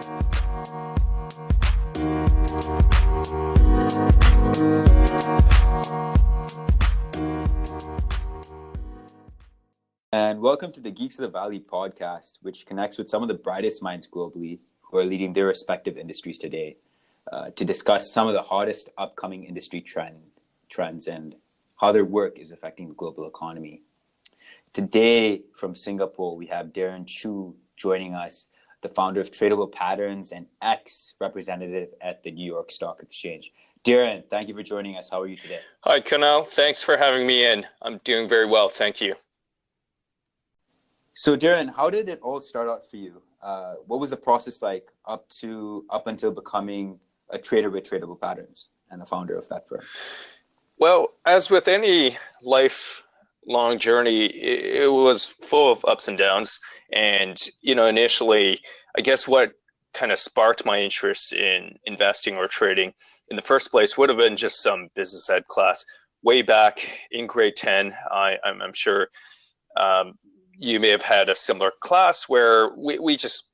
And welcome to the Geeks of the Valley podcast, which connects with some of the brightest minds globally who are leading their respective industries today to discuss some of the hottest upcoming industry trends and how their work is affecting the global economy. Today from Singapore, we have Darren Chu joining us, the founder of Tradable Patterns and ex-representative at the New York Stock Exchange. Darren, thank you for joining us. How are you today? Hi, Kunal. Thanks for having me in. I'm doing very well. Thank you. So Darren, how did it all start out for you? What was the process like up until becoming a trader with Tradable Patterns and a founder of that firm? Well, as with any lifelong journey, it was full of ups and downs. And, initially, I guess what kind of sparked my interest in investing or trading in the first place would have been just some business ed class way back in grade 10. I'm sure you may have had a similar class where we just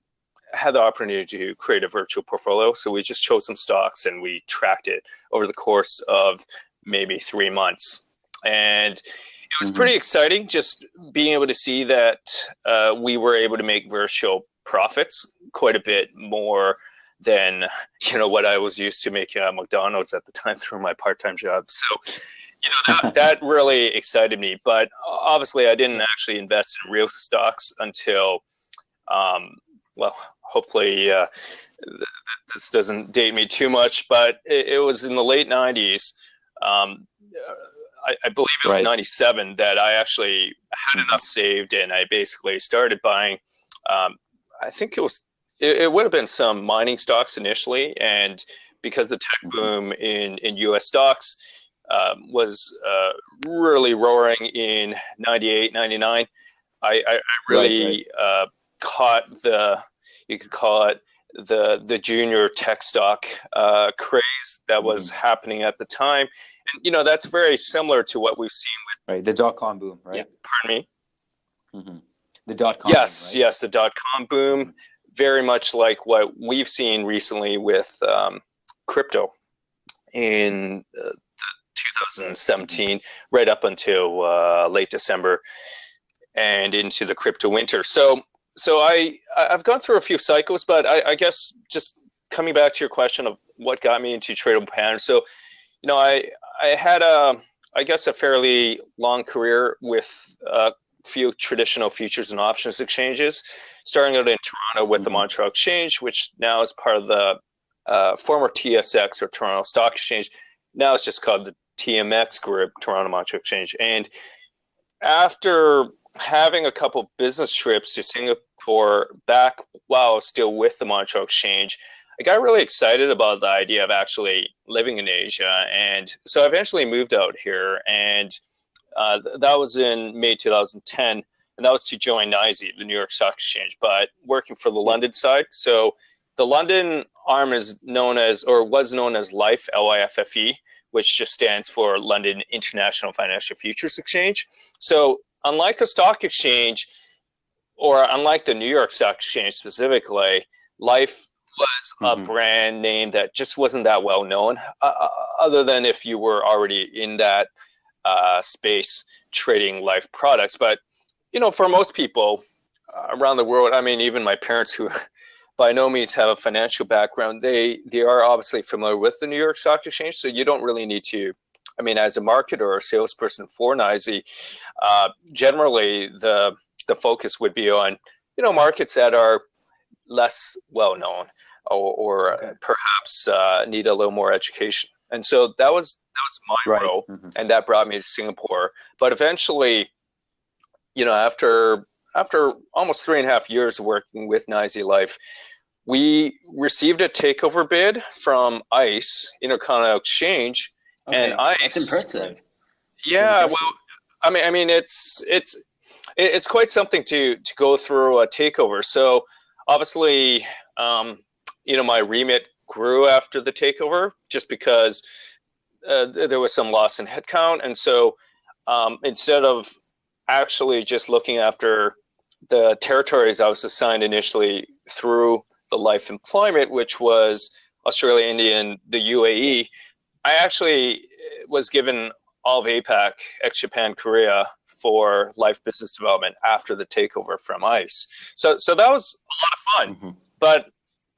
had the opportunity to create a virtual portfolio. So we just chose some stocks and we tracked it over the course of maybe 3 months. And it was pretty exciting just being able to see that we were able to make virtual profits quite a bit more than, what I was used to making at McDonald's at the time through my part-time job. So that really excited me, but obviously I didn't actually invest in real stocks until, hopefully this doesn't date me too much, but it was in the late 90s. I believe it was 97 that I actually had enough saved, and I basically started buying, I think it would have been some mining stocks initially, and because the tech boom in US stocks was really roaring in 98, 99. I really caught you could call it the junior tech stock craze that was happening at the time. And, that's very similar to what we've seen with... the dot-com boom, right? Yeah, pardon me? The dot-com Yes, boom, right? Yes, the dot-com boom, very much like what we've seen recently with crypto in 2017, right up until late December and into the crypto winter. So I've gone through a few cycles, but I guess just coming back to your question of what got me into tradable patterns. So, I had a fairly long career with a few traditional futures and options exchanges, starting out in Toronto with the Montreal Exchange, which now is part of the former TSX or Toronto Stock Exchange. Now it's just called the TMX Group, Toronto Montreal Exchange. And after having a couple business trips to Singapore back while I was still with the Montreal Exchange, I got really excited about the idea of actually living in Asia. And so I eventually moved out here, and that was in May 2010. And that was to join NYSE, the New York Stock Exchange, but working for the London side. So the London arm is known as, or was known as LIFFE, LIFFE, which just stands for London International Financial Futures Exchange. So unlike a stock exchange, or unlike the New York Stock Exchange specifically, LIFFE was a brand name that just wasn't that well known, other than if you were already in that space trading LIFFE products. But, for most people around the world, I mean, even my parents who by no means have a financial background, they are obviously familiar with the New York Stock Exchange. So you don't really need to, as a marketer or a salesperson for NYSE, generally the focus would be on, markets that are less well known or perhaps need a little more education. And so that was my role, and that brought me to Singapore. But eventually, after almost 3.5 years working with NYSE LIFFE, we received a takeover bid from ICE, Intercontinental Exchange, and ICE. That's impressive. Yeah, well, it's quite something to go through a takeover. So obviously, my remit grew after the takeover just because there was some loss in headcount, and so instead of actually just looking after the territories I was assigned initially through the life employment, which was Australia, India, and the UAE, I actually was given all of APAC, ex-Japan, Korea, for life business development after the takeover from ICE. So that was a lot of fun. Mm-hmm. But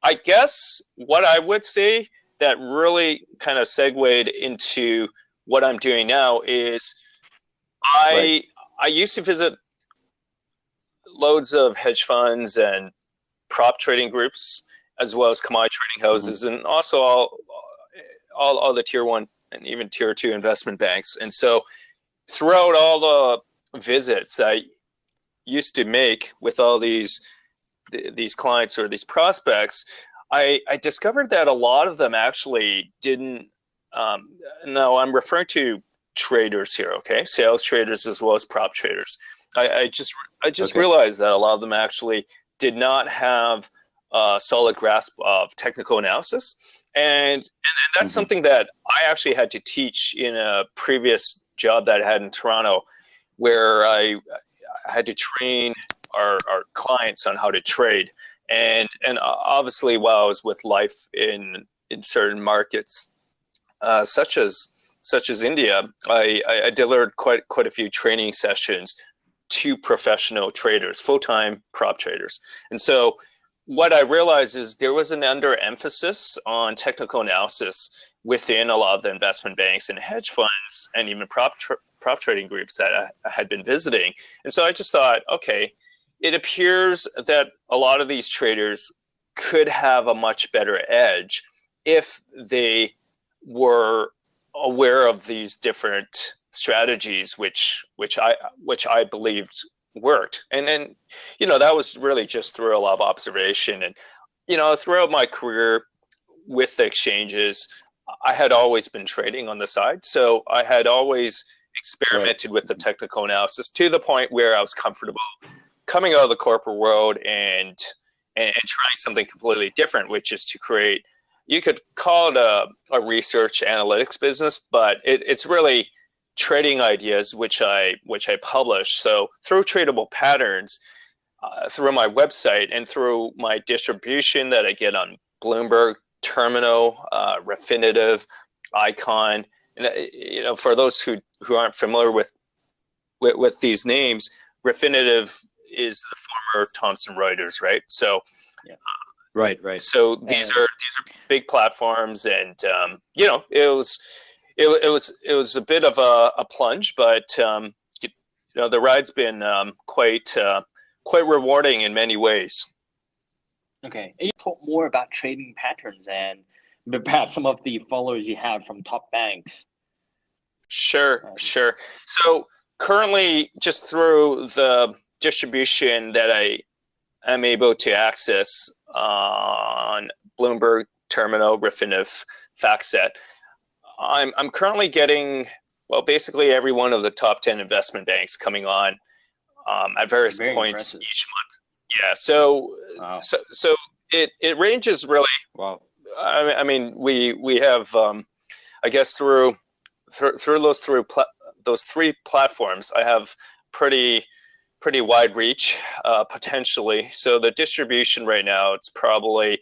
I guess what I would say that really kind of segued into what I'm doing now is I used to visit loads of hedge funds and prop trading groups, as well as commodity trading houses, mm-hmm. and also all the tier 1 and even tier 2 investment banks. And so throughout all the visits I used to make with all these clients or these prospects, I discovered that a lot of them actually didn't, no, I'm referring to traders here, okay? Sales traders as well as prop traders. I just okay. realized that a lot of them actually did not have a solid grasp of technical analysis. And that's mm-hmm. something that I actually had to teach in a previous job that I had in Toronto, where I had to train our clients on how to trade. And obviously, while I was with life in certain markets, such as India, I delivered quite a few training sessions to professional traders, full-time prop traders. And so what I realized is there was an underemphasis on technical analysis within a lot of the investment banks and hedge funds and even prop trading groups that I had been visiting. And so I just thought, okay, it appears that a lot of these traders could have a much better edge if they were aware of these different strategies which I believed worked. And then, that was really just through a lot of observation. And, throughout my career with the exchanges, I had always been trading on the side. So I had always experimented with the technical analysis to the point where I was comfortable coming out of the corporate world and trying something completely different, which is to create, you could call it a research analytics business, but it's really trading ideas, which I publish. So through Tradable Patterns, through my website and through my distribution that I get on Bloomberg, Terminal, Refinitiv, Icon, and for those who aren't familiar with these names, Refinitiv is the former Thomson Reuters, right? So, yeah. Right. So these are big platforms, and it was a bit of a plunge, but the ride's been quite rewarding in many ways. Okay, and you talk more about trading patterns and perhaps some of the followers you have from top banks. Sure. So currently, just through the distribution that I am able to access on Bloomberg, Terminal, Refinitiv, FactSet, I'm currently getting, basically every one of the top 10 investment banks coming on at various points each month. Yeah, so wow. so it ranges really. Wow. I mean, we have I guess through those three platforms, I have pretty wide reach potentially. So the distribution right now, it's probably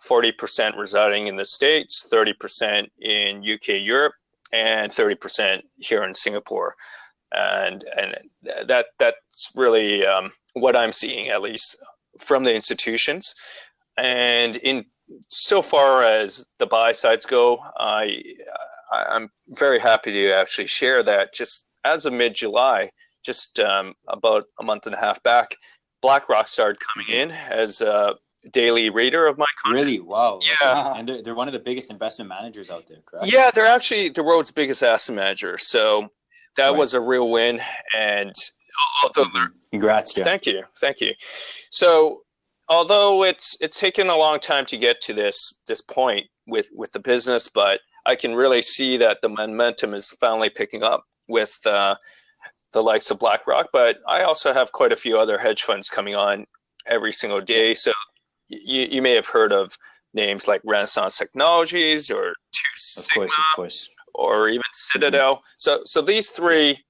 40% residing in the States, 30% in UK, Europe, and 30% here in Singapore. And that's really what I'm seeing, at least from the institutions. And in so far as the buy sides go, I'm very happy to actually share that just as of mid-July, just about a month and a half back, BlackRock started coming in as a daily reader of my content. Really? Wow. Yeah. And they're one of the biggest investment managers out there, correct? Yeah, they're actually the world's biggest asset manager. So that was a real win. And although congrats, Jeff. Thank you. So although it's taken a long time to get to this point with the business, but I can really see that the momentum is finally picking up with the likes of BlackRock. But I also have quite a few other hedge funds coming on every single day. So you may have heard of names like Renaissance Technologies or Two Sigma, of course. Or even Citadel. So these three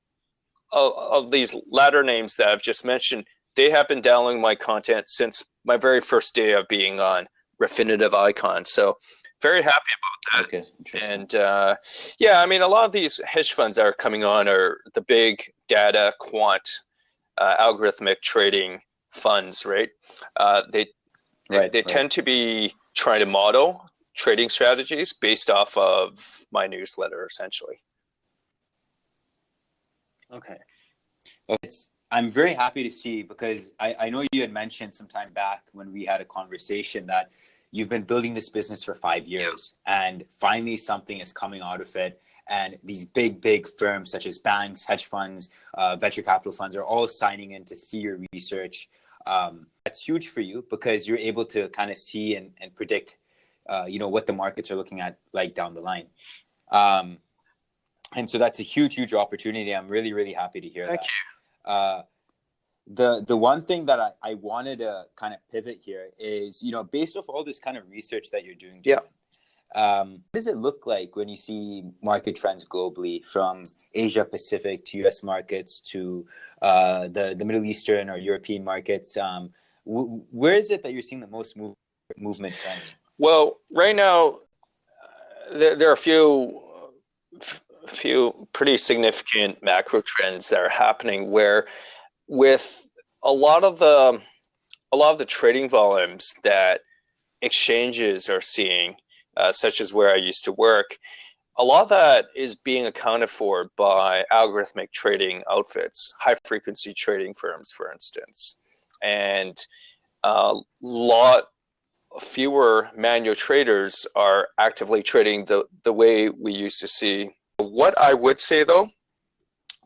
of these latter names that I've just mentioned, they have been downloading my content since my very first day of being on Refinitiv icon. So very happy about that. Okay, interesting. And yeah, I mean, a lot of these hedge funds that are coming on are the big data quant algorithmic trading funds, right? They tend to be trying to model trading strategies based off of my newsletter, essentially. Okay. I'm very happy to see, because I know you had mentioned some time back when we had a conversation that you've been building this business for 5 years, and finally something is coming out of it. And these big firms such as banks, hedge funds, venture capital funds are all signing in to see your research. That's huge for you, because you're able to kind of see and predict, what the markets are looking at like down the line. And so that's a huge opportunity. I'm really happy to hear that. Thank you. The one thing that I wanted to kind of pivot here is, based off all this kind of research that you're doing, what does it look like when you see market trends globally, from Asia Pacific to US markets to the Middle Eastern or European markets? Where is it that you're seeing the most movement trending? Well, right now, there are a few pretty significant macro trends that are happening, where with a lot of the trading volumes that exchanges are seeing, such as where I used to work, a lot of that is being accounted for by algorithmic trading outfits, high frequency trading firms, for instance, and a lot fewer manual traders are actively trading the way we used to see. What I would say, though,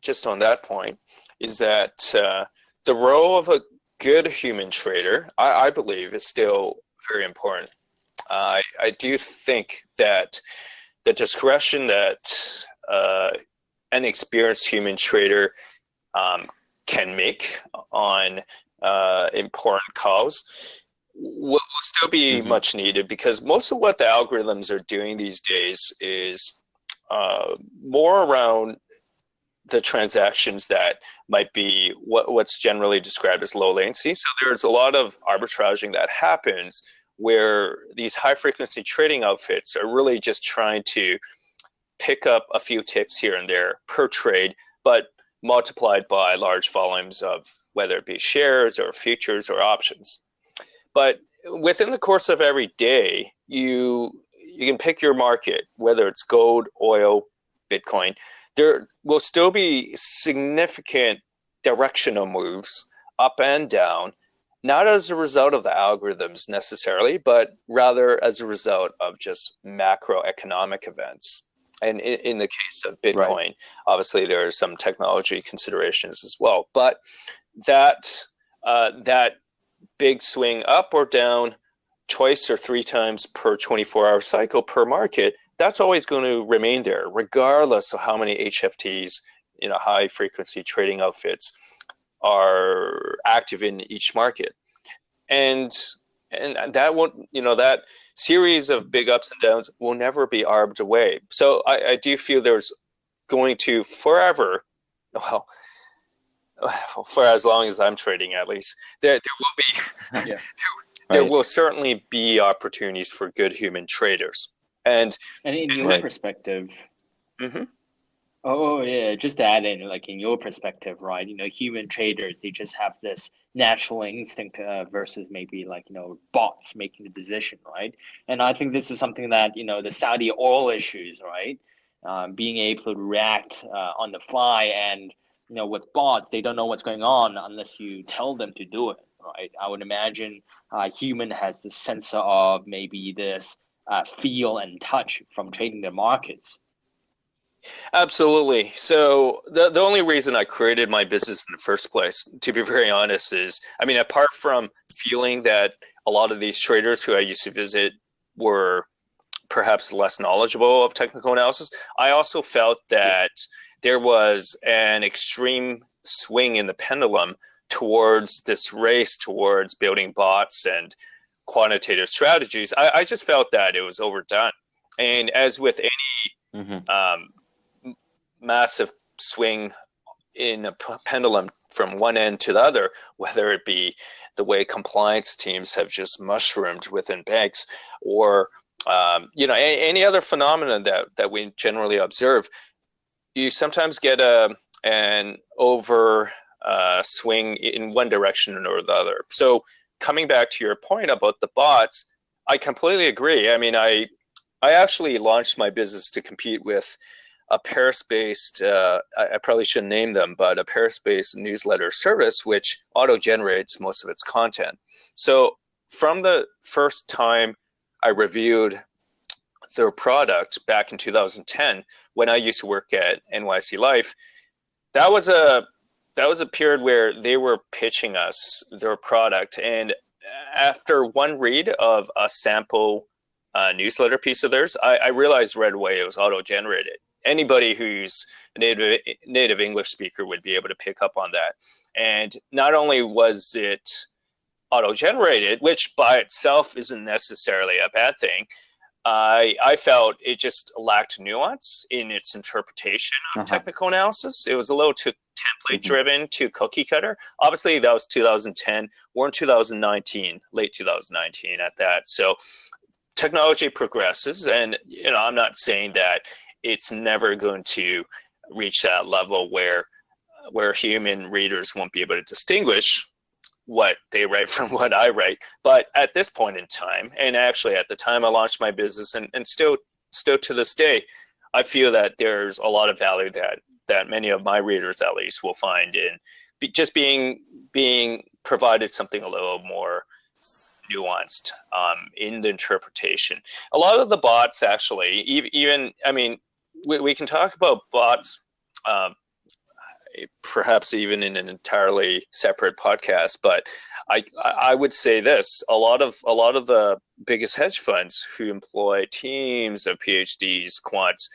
just on that point, is that the role of a good human trader, I believe, is still very important. I do think that the discretion that an experienced human trader can make on important calls will still be much needed, because most of what the algorithms are doing these days is more around the transactions that might be what's generally described as low latency. So there's a lot of arbitraging that happens where these high frequency trading outfits are really just trying to pick up a few ticks here and there per trade, but multiplied by large volumes of whether it be shares or futures or options. But within the course of every day, you can pick your market, whether it's gold, oil, Bitcoin. There will still be significant directional moves up and down, not as a result of the algorithms necessarily, but rather as a result of just macroeconomic events. And in the case of Bitcoin, obviously there are some technology considerations as well. But that big swing up or down twice or three times per 24-hour cycle per market, that's always going to remain there, regardless of how many HFTs, high frequency trading outfits, are active in each market. And that won't, that series of big ups and downs will never be arbed away. So I do feel there's going to forever, well, for as long as I'm trading, at least, there will be, there will certainly be opportunities for good human traders. And in your perspective, oh yeah, just to add in, like in your perspective, right? Human traders, they just have this natural instinct versus maybe like bots making the decision, right? And I think this is something that the Saudi oil issues, right? Being able to react on the fly, and with bots, they don't know what's going on unless you tell them to do it, right? I would imagine human has the sense of maybe this feel and touch from trading the markets. Absolutely. So the only reason I created my business in the first place, to be very honest, is, apart from feeling that a lot of these traders who I used to visit were perhaps less knowledgeable of technical analysis, I also felt that there was an extreme swing in the pendulum towards this race towards building bots and quantitative strategies. I just felt that it was overdone. And as with any massive swing in a pendulum from one end to the other, whether it be the way compliance teams have just mushroomed within banks, or any other phenomenon that we generally observe, you sometimes get an over swing in one direction or the other. So coming back to your point about the bots, I completely agree. I mean, I actually launched my business to compete with a Paris-based, I probably shouldn't name them, but a Paris-based newsletter service which auto-generates most of its content. So from the first time I reviewed their product back in 2010, when I used to work at NYC Life, that was a period where they were pitching us their product, and after one read of a sample newsletter piece of theirs, I realized right away it was auto-generated. Anybody who's a native English speaker would be able to pick up on that. And not only was it auto-generated, which by itself isn't necessarily a bad thing, I felt it just lacked nuance in its interpretation of technical analysis. It was a little too template-driven, too cookie-cutter. Obviously, that was 2010. We're in 2019, late 2019 at that. So technology progresses, and I'm not saying that it's never going to reach that level where human readers won't be able to distinguish what they write from what I write. But at this point in time, and actually at the time I launched my business, and still to this day, I feel that there's a lot of value that many of my readers at least will find in just being provided something a little more nuanced in the interpretation. A lot of the bots actually, even I mean, we can talk about bots perhaps even in an entirely separate podcast, but I would say this: a lot of the biggest hedge funds who employ teams of PhDs, quants,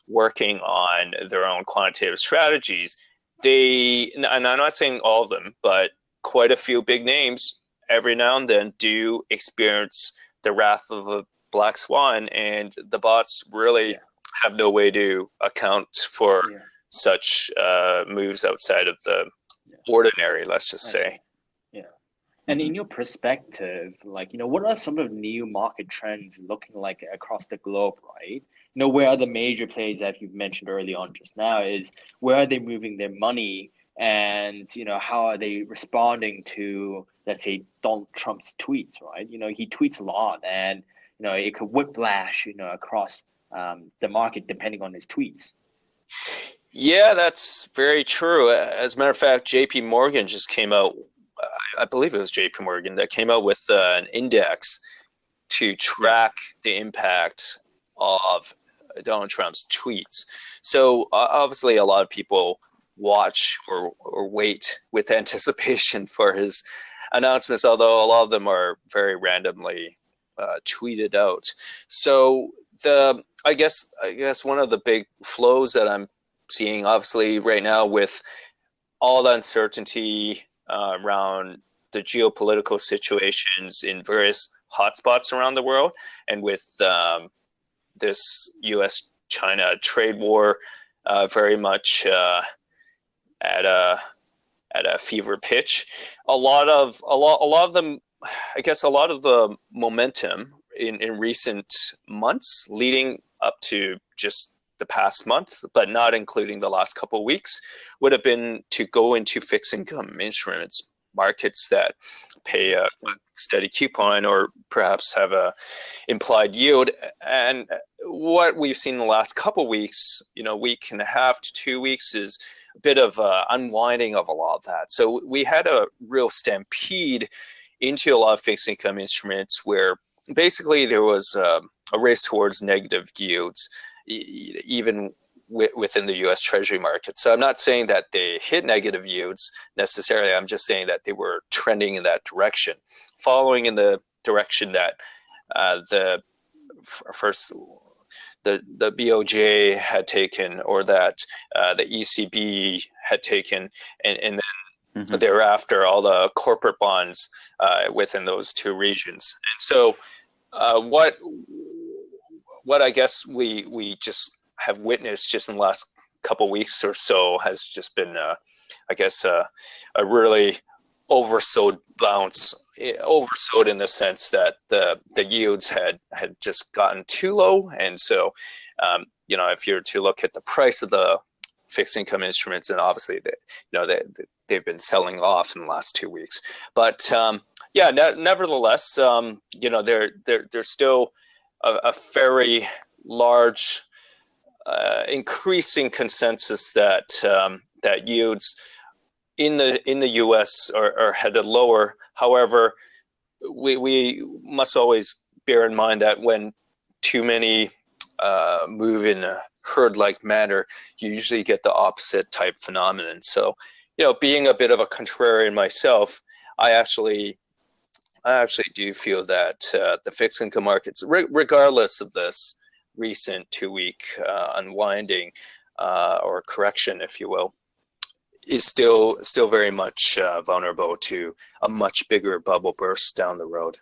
working on their own quantitative strategies, and I'm not saying all of them, but quite a few big names every now and then do experience the wrath of a black swan, and the bots really have no way to account for such moves outside of the ordinary, let's just say. Yeah. And in your perspective, what are some of the new market trends looking like across the globe, right? Where are the major players that you've mentioned early on just now is where are they moving their money, and how are they responding to, let's say, Donald Trump's tweets, right? He tweets a lot, and it could whiplash across the market depending on his tweets. Yeah, that's very true. As a matter of fact, JP Morgan just came out, I believe it was JP Morgan, that came out with an index to track the impact of Donald Trump's tweets. So obviously a lot of people watch or wait with anticipation for his announcements, although a lot of them are very randomly tweeted out. So I guess one of the big flows that I'm seeing, obviously right now, with all the uncertainty around the geopolitical situations in various hotspots around the world, and with this U.S.-China trade war very much at a fever pitch, a lot of them, I guess, a lot of the momentum in recent months leading up to just the past month, but not including the last couple of weeks, would have been to go into fixed income instruments, markets that pay a steady coupon or perhaps have a implied yield. And what we've seen in the last couple of weeks, week and a half to 2 weeks, is a bit of unwinding of a lot of that. So we had a real stampede into a lot of fixed income instruments where basically there was a race towards negative yields, even within the U.S. Treasury market. So I'm not saying that they hit negative yields necessarily. I'm just saying that they were trending in that direction, following in the direction that the BOJ had taken, or that the ECB had taken, and then thereafter all the corporate bonds within those two regions. And so what I guess we just have witnessed just in the last couple of weeks or so has just been, I guess, a really oversold bounce, oversold in the sense that the yields had just gotten too low. And so, if you're to look at the price of the fixed income instruments, and obviously they've been selling off in the last 2 weeks. But nevertheless, there's still a very large increasing consensus that yields in the U.S. are headed lower. However, we must always bear in mind that when too many move in a herd-like manner, you usually get the opposite type phenomenon. So, being a bit of a contrarian myself, I actually do feel that the fixed income markets, regardless of this recent 2-week unwinding or correction, if you will, is still very much vulnerable to a much bigger bubble burst down the road.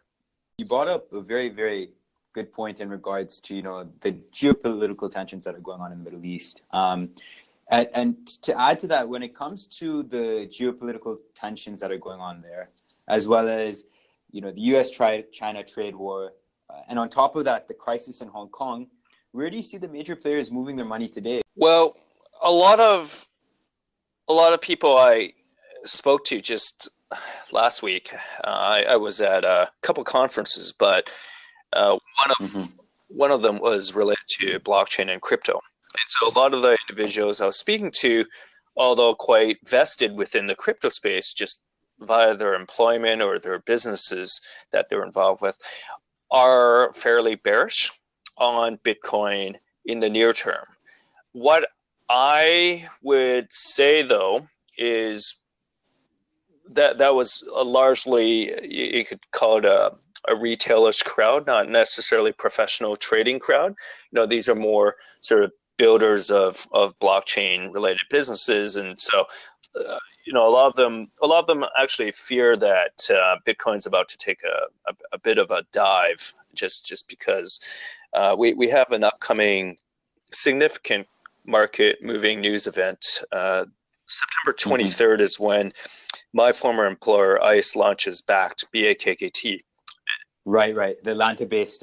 You brought up a very, very good point in regards to the geopolitical tensions that are going on in the Middle East. And to add to that, when it comes to the geopolitical tensions that are going on there, as well as the U.S.-China trade war, and on top of that, the crisis in Hong Kong, where do you see the major players moving their money today? Well, a lot of people I spoke to just last week, I was at a couple conferences, but one of them was related to blockchain and crypto. And so a lot of the individuals I was speaking to, although quite vested within the crypto space, just via their employment or their businesses that they're involved with, are fairly bearish on Bitcoin in the near term. What I would say, though, is that was a largely, you could call it a retailish crowd, not necessarily professional trading crowd. These are more sort of builders of blockchain related businesses, and so a lot of them actually fear that Bitcoin's about to take a bit of a dive, just because we have an upcoming significant market moving news event. September 23rd is when my former employer ICE launches backed BAKKT. Right. The Atlanta-based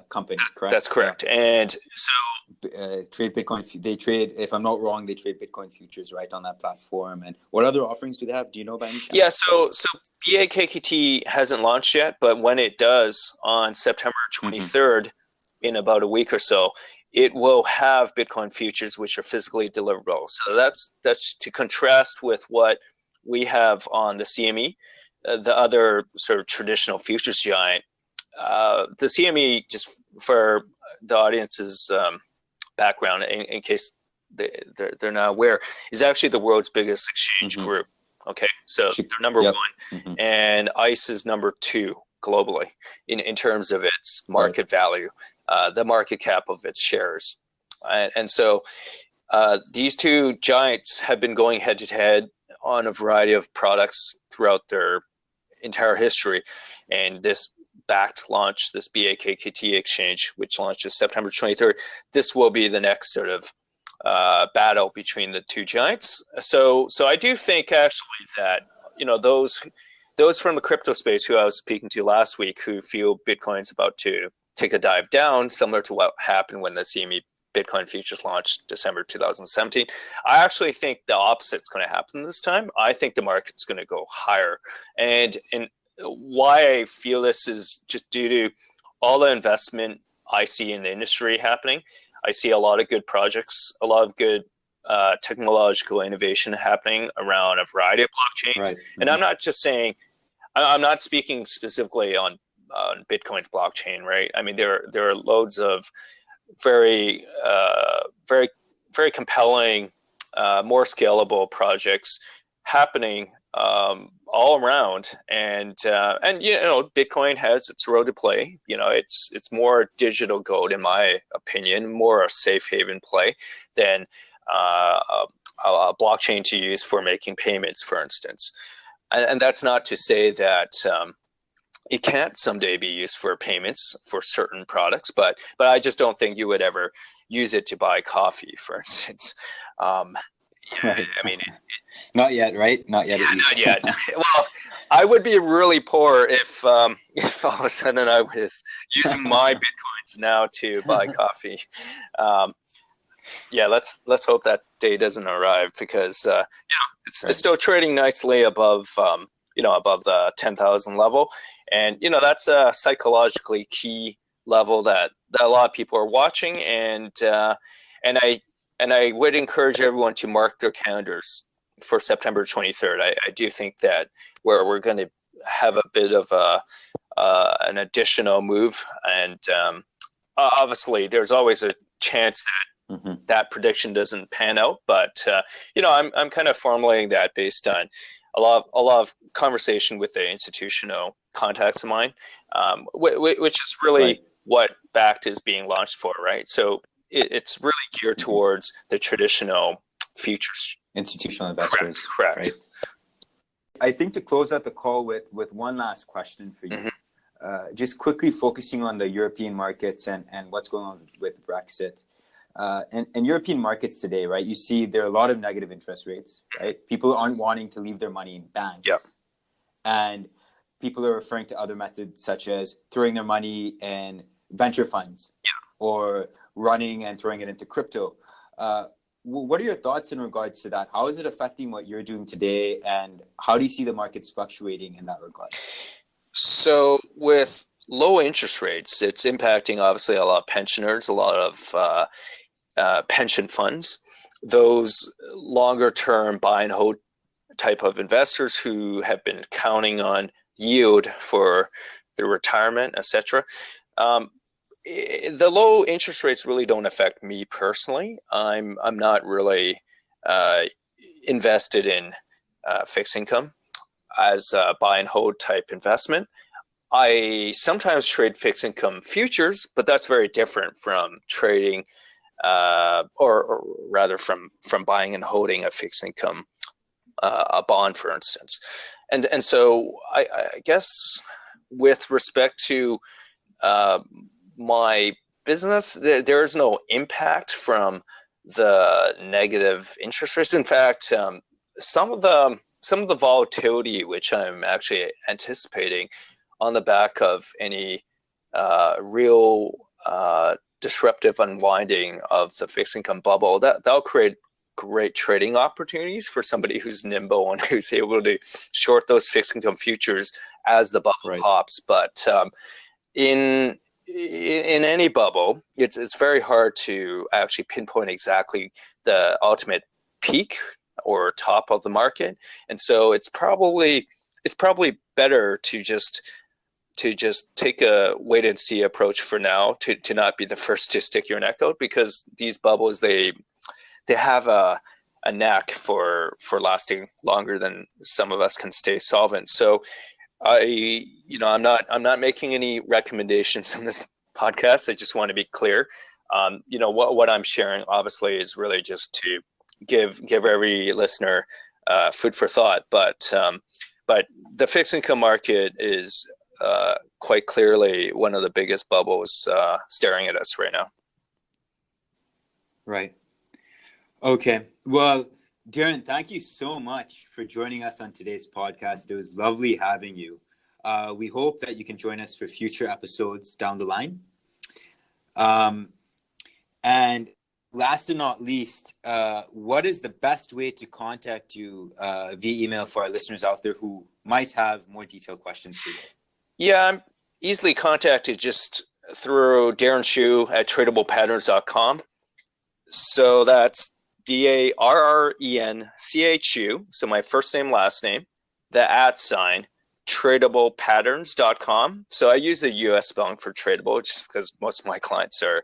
company, correct? That's correct. Yeah. And so trade Bitcoin. They trade, if I'm not wrong, they trade Bitcoin futures right on that platform. And what other offerings do they have? Do you know by any chance? Yeah, so BAKKT hasn't launched yet, but when it does on September 23rd, in about a week or so, it will have Bitcoin futures, which are physically deliverable. So that's to contrast with what we have on the CME, the other sort of traditional futures giant. The CME, just for the audience's background, in case they're not aware, is actually the world's biggest exchange group. Okay, so they're number one, and ICE is number 2 globally in terms of its market value, the market cap of its shares. And so these two giants have been going head to head on a variety of products throughout their entire history. And this backed launch, this BAKKT exchange, which launches September 23rd, this will be the next sort of battle between the two giants. So I do think actually that those from the crypto space who I was speaking to last week who feel Bitcoin's about to take a dive down, similar to what happened when the CME Bitcoin futures launched December 2017. I actually think the opposite is going to happen this time. I think the market's going to go higher. And why I feel this is just due to all the investment I see in the industry happening. I see a lot of good projects, a lot of good technological innovation happening around a variety of blockchains. Right. And I'm not just saying, I'm not speaking specifically on Bitcoin's blockchain, right? I mean, there are loads of very compelling, more scalable projects happening all around, and Bitcoin has its role to play. It's more digital gold, in my opinion, more a safe haven play than a blockchain to use for making payments, for instance. And that's not to say that it can't someday be used for payments for certain products, but I just don't think you would ever use it to buy coffee, for instance. I mean, Not yet, right? Not yet, at least. Not yet. Well, I would be really poor if all of a sudden I was using my bitcoins now to buy coffee. Yeah, let's hope that day doesn't arrive, because it's still trading nicely above above the 10,000 level, and that's a psychologically key level that a lot of people are watching, and I would encourage everyone to mark their calendars for September 23rd. I do think that we're going to have a bit of an additional move, and obviously there's always a chance that that prediction doesn't pan out, but I'm kind of formulating that based on a lot of conversation with the institutional contacts of mine, which is really what BACT is being launched for, right? So it's really geared towards the traditional futures Institutional investors. Correct. Right? I think to close out the call with one last question for you, just quickly focusing on the European markets and what's going on with Brexit. And European markets today, right? You see there are a lot of negative interest rates, right? People aren't wanting to leave their money in banks. Yep. And people are referring to other methods such as throwing their money in venture funds or running and throwing it into crypto. What are your thoughts in regards to that? How is it affecting what you're doing today, and how do you see the markets fluctuating in that regard? So with low interest rates, it's impacting obviously a lot of pensioners, a lot of pension funds, those longer term buy and hold type of investors who have been counting on yield for their retirement, etc. The low interest rates really don't affect me personally. I'm not really invested in fixed income as a buy and hold type investment. I sometimes trade fixed income futures, but that's very different from trading, or rather from buying and holding a fixed income, a bond, for instance. And so I guess with respect to my business, there is no impact from the negative interest rates. In fact, some of the volatility which I'm actually anticipating on the back of any real disruptive unwinding of the fixed income bubble, that'll create great trading opportunities for somebody who's nimble and who's able to short those fixed income futures as the bubble pops. But in any bubble, it's very hard to actually pinpoint exactly the ultimate peak or top of the market, and so it's probably better to just take a wait and see approach for now, to not be the first to stick your neck out, because these bubbles, they have a knack for lasting longer than some of us can stay solvent. So I'm not making any recommendations in this podcast. I just want to be clear. What I'm sharing obviously is really just to give every listener food for thought. But the fixed income market is quite clearly one of the biggest bubbles staring at us right now. Right. Okay. Well, Darren, thank you so much for joining us on today's podcast. It was lovely having you. We hope that you can join us for future episodes down the line. And last and not least, what is the best way to contact you via email for our listeners out there who might have more detailed questions for you? Yeah, I'm easily contacted just through Darren Chu at tradablepatterns.com. So that's DARRENCHU. So my first name, last name, the @ tradablepatterns.com. So I use a US spelling for Tradable just because most of my clients are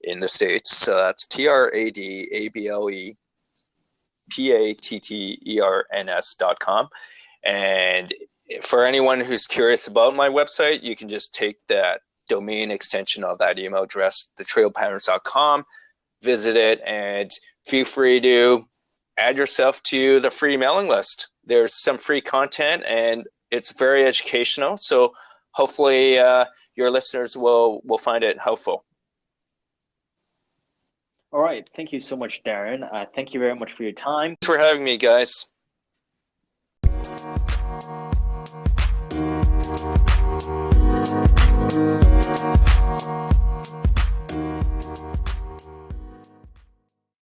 in the States. So that's TRADABLEPATTERNS.com. And for anyone who's curious about my website, you can just take that domain extension of that email address, thetradablepatterns.com, visit it, and feel free to add yourself to the free mailing list. There's some free content, and it's very educational. So hopefully your listeners will find it helpful. All right. Thank you so much, Darren. Thank you very much for your time. Thanks for having me, guys. Bye.